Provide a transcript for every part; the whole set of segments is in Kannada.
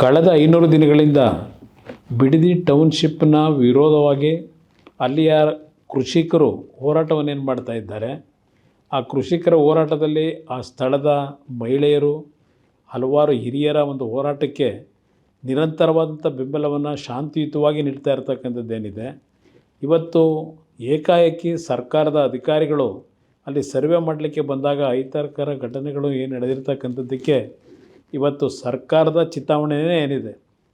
ಕಳೆದ 500 ದಿನಗಳಿಂದ ಬಿಡದಿ ಟೌನ್ಶಿಪ್ನ ವಿರೋಧವಾಗಿ ಅಲ್ಲಿಯ ಕೃಷಿಕರು ಹೋರಾಟವನ್ನೇನು ಮಾಡ್ತಾ ಇದ್ದಾರೆ. ಆ ಕೃಷಿಕರ ಹೋರಾಟದಲ್ಲಿ ಆ ಸ್ಥಳದ ಮಹಿಳೆಯರು, ಹಲವಾರು ಹಿರಿಯರ ಒಂದು ಹೋರಾಟಕ್ಕೆ ನಿರಂತರವಾದಂಥ ಬೆಂಬಲವನ್ನು ಶಾಂತಿಯುತವಾಗಿ ನೀಡ್ತಾ ಇರ್ತಕ್ಕಂಥದ್ದೇನಿದೆ. ಇವತ್ತು ಏಕಾಏಕಿ ಸರ್ಕಾರದ ಅಧಿಕಾರಿಗಳು ಅಲ್ಲಿ ಸರ್ವೆ ಮಾಡಲಿಕ್ಕೆ ಬಂದಾಗ ಅಹಿತಕರ ಘಟನೆಗಳು ಏನು ನಡೆದಿರ್ತಕ್ಕಂಥದ್ದಕ್ಕೆ ಇವತ್ತು ಸರ್ಕಾರದ ಚಿತಾವಣೆಯೇ ಏನಿದೆ,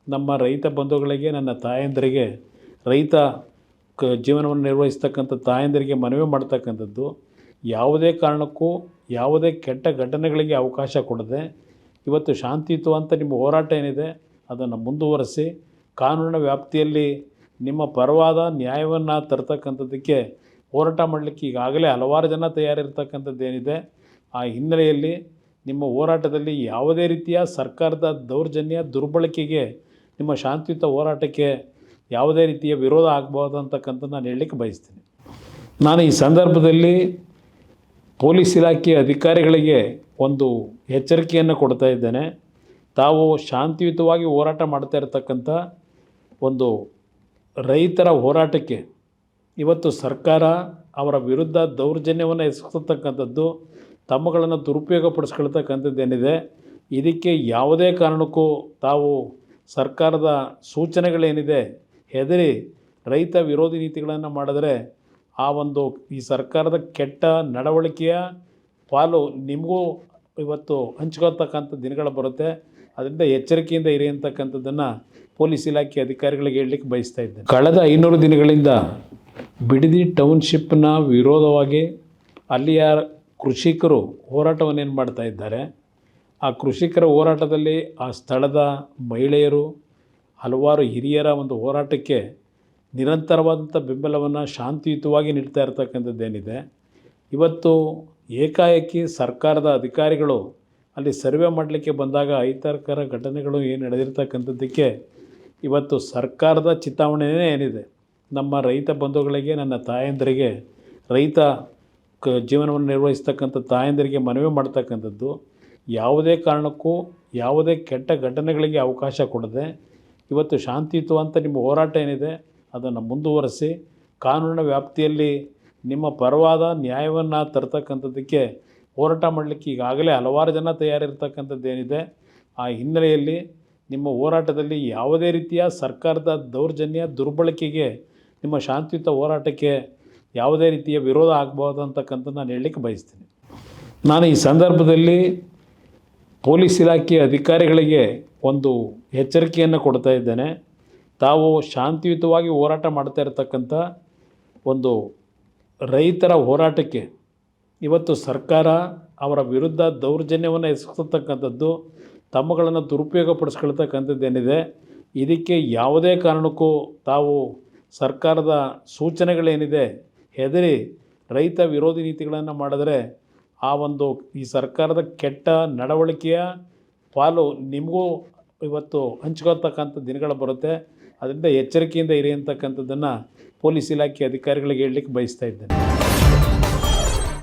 ನಮ್ಮ ರೈತ ಬಂಧುಗಳಿಗೆ, ನನ್ನ ತಾಯಂದಿರಿಗೆ, ರೈತ ಜೀವನವನ್ನು ನಿರ್ವಹಿಸ್ತಕ್ಕಂಥ ತಾಯಂದಿರಿಗೆ ಮನವಿ ಮಾಡ್ತಕ್ಕಂಥದ್ದು, ಯಾವುದೇ ಕಾರಣಕ್ಕೂ ಯಾವುದೇ ಕೆಟ್ಟ ಘಟನೆಗಳಿಗೆ ಅವಕಾಶ ಕೊಡದೆ ಇವತ್ತು ಶಾಂತಿಯುತವಂತ ನಿಮ್ಮ ಹೋರಾಟ ಏನಿದೆ ಅದನ್ನು ಮುಂದುವರಿಸಿ ಕಾನೂನಿನ ವ್ಯಾಪ್ತಿಯಲ್ಲಿ ನಿಮ್ಮ ಪರವಾದ ನ್ಯಾಯವನ್ನು ತರ್ತಕ್ಕಂಥದ್ದಕ್ಕೆ ಹೋರಾಟ ಮಾಡಲಿಕ್ಕೆ ಈಗಾಗಲೇ ಹಲವಾರು ಜನ ತಯಾರಿರ್ತಕ್ಕಂಥದ್ದೇನಿದೆ. ಆ ಹಿನ್ನೆಲೆಯಲ್ಲಿ ನಿಮ್ಮ ಹೋರಾಟದಲ್ಲಿ ಯಾವುದೇ ರೀತಿಯ ಸರ್ಕಾರದ ದೌರ್ಜನ್ಯ ದುರ್ಬಳಕೆಗೆ, ನಿಮ್ಮ ಶಾಂತಿಯುತ ಹೋರಾಟಕ್ಕೆ ಯಾವುದೇ ರೀತಿಯ ವಿರೋಧ ಆಗಬಾರ್ದು ಅಂತಕ್ಕಂಥದ್ದು ನಾನು ಹೇಳಲಿಕ್ಕೆ ಬಯಸ್ತೀನಿ. ನಾನು ಈ ಸಂದರ್ಭದಲ್ಲಿ ಪೊಲೀಸ್ ಇಲಾಖೆಯ ಅಧಿಕಾರಿಗಳಿಗೆ ಒಂದು ಎಚ್ಚರಿಕೆಯನ್ನು ಕೊಡ್ತಾ ಇದ್ದೇನೆ. ತಾವು ಶಾಂತಿಯುತವಾಗಿ ಹೋರಾಟ ಮಾಡ್ತಾ ಇರತಕ್ಕಂಥ ಒಂದು ರೈತರ ಹೋರಾಟಕ್ಕೆ ಇವತ್ತು ಸರ್ಕಾರ ಅವರ ವಿರುದ್ಧ ದೌರ್ಜನ್ಯವನ್ನು ಎಸಗತಕ್ಕಂಥದ್ದು, ತಮ್ಮಗಳನ್ನು ದುರುಪಯೋಗಪಡಿಸ್ಕೊಳ್ತಕ್ಕಂಥದ್ದೇನಿದೆ, ಇದಕ್ಕೆ ಯಾವುದೇ ಕಾರಣಕ್ಕೂ ತಾವು ಸರ್ಕಾರದ ಸೂಚನೆಗಳೇನಿದೆ ಹೆದರಿ ರೈತ ವಿರೋಧಿ ನೀತಿಗಳನ್ನು ಮಾಡಿದ್ರೆ ಈ ಸರ್ಕಾರದ ಕೆಟ್ಟ ನಡವಳಿಕೆಯ ಪಾಲು ನಿಮಗೂ ಇವತ್ತು ಹಂಚ್ಕೊಳ್ತಕ್ಕಂಥ ದಿನಗಳು ಬರುತ್ತೆ. ಅದರಿಂದ ಎಚ್ಚರಿಕೆಯಿಂದ ಇರಿ ಅಂತಕ್ಕಂಥದ್ದನ್ನು ಪೊಲೀಸ್ ಇಲಾಖೆ ಅಧಿಕಾರಿಗಳಿಗೆ ಹೇಳಲಿಕ್ಕೆ ಬಯಸ್ತಾ ಇದ್ದೇನೆ. ಕಳೆದ 500 ದಿನಗಳಿಂದ ಬಿಡದಿ ಟೌನ್ಶಿಪ್ನ ವಿರೋಧವಾಗಿ ಅಲ್ಲಿಯ ಕೃಷಿಕರು ಹೋರಾಟವನ್ನೇನು ಮಾಡ್ತಾ ಇದ್ದಾರೆ. ಆ ಕೃಷಿಕರ ಹೋರಾಟದಲ್ಲಿ ಆ ಸ್ಥಳದ ಮಹಿಳೆಯರು, ಹಲವಾರು ಹಿರಿಯರ ಒಂದು ಹೋರಾಟಕ್ಕೆ ನಿರಂತರವಾದಂಥ ಬೆಂಬಲವನ್ನು ಶಾಂತಿಯುತವಾಗಿ ನೀಡ್ತಾ ಇರ್ತಕ್ಕಂಥದ್ದೇನಿದೆ. ಇವತ್ತು ಏಕಾಏಕಿ ಸರ್ಕಾರದ ಅಧಿಕಾರಿಗಳು ಅಲ್ಲಿ ಸರ್ವೆ ಮಾಡಲಿಕ್ಕೆ ಬಂದಾಗ ಅಹಿತಕರ ಘಟನೆಗಳು ಏನು ನಡೆದಿರ್ತಕ್ಕಂಥದ್ದಕ್ಕೆ ಇವತ್ತು ಸರ್ಕಾರದ ಚಿತಾವಣೆಯೇ ಏನಿದೆ, ನಮ್ಮ ರೈತ ಬಂಧುಗಳಿಗೆ, ನನ್ನ ತಾಯಂದಿರಿಗೆ, ರೈತ ಜೀವನವನ್ನು ನಿರ್ವಹಿಸ್ತಕ್ಕಂಥ ತಾಯಂದಿರಿಗೆ ಮನವಿ ಮಾಡ್ತಕ್ಕಂಥದ್ದು, ಯಾವುದೇ ಕಾರಣಕ್ಕೂ ಯಾವುದೇ ಕೆಟ್ಟ ಘಟನೆಗಳಿಗೆ ಅವಕಾಶ ಕೊಡದೆ ಇವತ್ತು ಶಾಂತಿಯುತವಂತ ನಿಮ್ಮ ಹೋರಾಟ ಏನಿದೆ ಅದನ್ನು ಮುಂದುವರಿಸಿ ಕಾನೂನಿನ ವ್ಯಾಪ್ತಿಯಲ್ಲಿ ನಿಮ್ಮ ಪರವಾದ ನ್ಯಾಯವನ್ನು ತರ್ತಕ್ಕಂಥದ್ದಕ್ಕೆ ಹೋರಾಟ ಮಾಡಲಿಕ್ಕೆ ಈಗಾಗಲೇ ಹಲವಾರು ಜನ ತಯಾರಿರ್ತಕ್ಕಂಥದ್ದೇನಿದೆ. ಆ ಹಿನ್ನೆಲೆಯಲ್ಲಿ ನಿಮ್ಮ ಹೋರಾಟದಲ್ಲಿ ಯಾವುದೇ ರೀತಿಯ ಸರ್ಕಾರದ ದೌರ್ಜನ್ಯ ದುರ್ಬಳಕೆಗೆ, ನಿಮ್ಮ ಶಾಂತಿಯುತ ಹೋರಾಟಕ್ಕೆ ಯಾವುದೇ ರೀತಿಯ ವಿರೋಧ ಆಗಬಾರ್ದು ಅಂತಕ್ಕಂಥದ್ದು ನಾನು ಹೇಳಲಿಕ್ಕೆ ಬಯಸ್ತೀನಿ. ನಾನು ಈ ಸಂದರ್ಭದಲ್ಲಿ ಪೊಲೀಸ್ ಇಲಾಖೆಯ ಅಧಿಕಾರಿಗಳಿಗೆ ಒಂದು ಎಚ್ಚರಿಕೆಯನ್ನು ಕೊಡ್ತಾ ಇದ್ದೇನೆ. ತಾವು ಶಾಂತಿಯುತವಾಗಿ ಹೋರಾಟ ಮಾಡ್ತಾ ಇರತಕ್ಕಂಥ ಒಂದು ರೈತರ ಹೋರಾಟಕ್ಕೆ ಇವತ್ತು ಸರ್ಕಾರ ಅವರ ವಿರುದ್ಧ ದೌರ್ಜನ್ಯವನ್ನು ಎಸಗತಕ್ಕಂಥದ್ದು, ತಮ್ಮಗಳನ್ನು ದುರುಪಯೋಗಪಡಿಸ್ಕೊಳ್ತಕ್ಕಂಥದ್ದೇನಿದೆ, ಇದಕ್ಕೆ ಯಾವುದೇ ಕಾರಣಕ್ಕೂ ತಾವು ಸರ್ಕಾರದ ಸೂಚನೆಗಳೇನಿದೆ ಹೆದರಿ ರೈತ ವಿರೋಧಿ ನೀತಿಗಳನ್ನು ಮಾಡಿದ್ರೆ ಈ ಸರ್ಕಾರದ ಕೆಟ್ಟ ನಡವಳಿಕೆಯ ಪಾಲು ನಿಮಗೂ ಇವತ್ತು ಹಂಚ್ಕೊಳ್ತಕ್ಕಂಥ ದಿನಗಳು ಬರುತ್ತೆ. ಅದರಿಂದ ಎಚ್ಚರಿಕೆಯಿಂದ ಇರಿ ಅಂತಕ್ಕಂಥದ್ದನ್ನು ಪೊಲೀಸ್ ಇಲಾಖೆ ಅಧಿಕಾರಿಗಳಿಗೆ ಹೇಳಲಿಕ್ಕೆ ಬಯಸ್ತಾ ಇದ್ದೇನೆ.